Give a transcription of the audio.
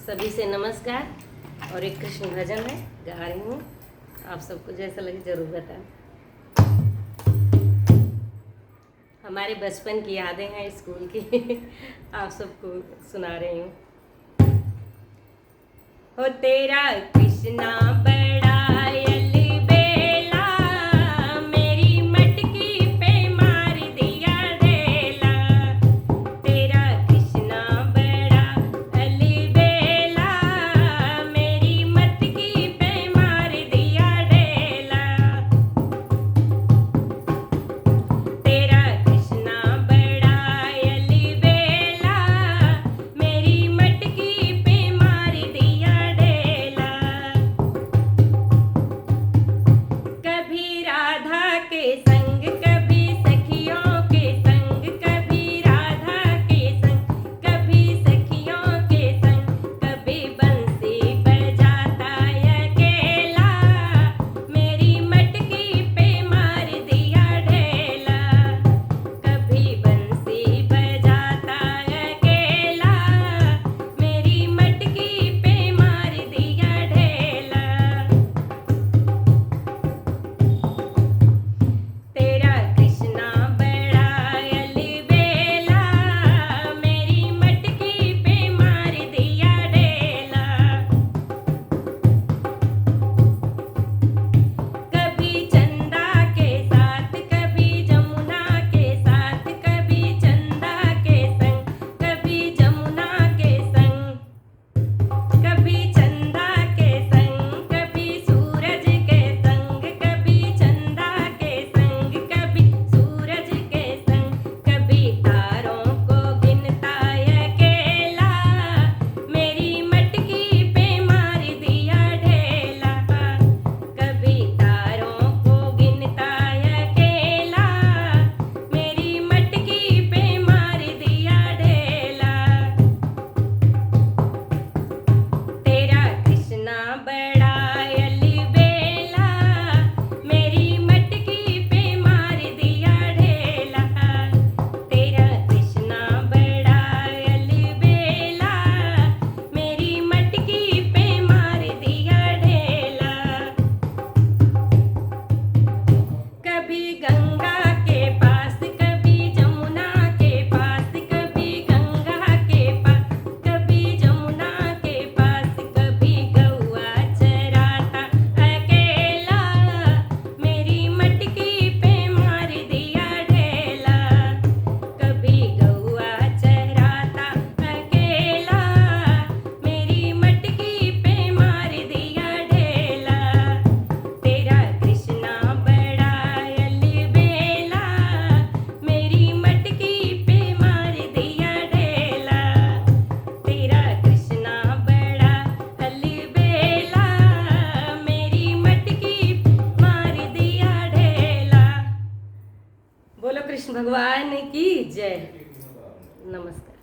सभी से नमस्कार। और एक कृष्ण भजन है, गा रही हूँ। आप सबको जैसा लगे जरूर बताएं। हमारे बचपन की यादें हैं स्कूल की आप सबको सुना रही हूँ। हो तेरा कृष्णा बड़ा बोलो कृष्ण भगवान की जय। नमस्कार।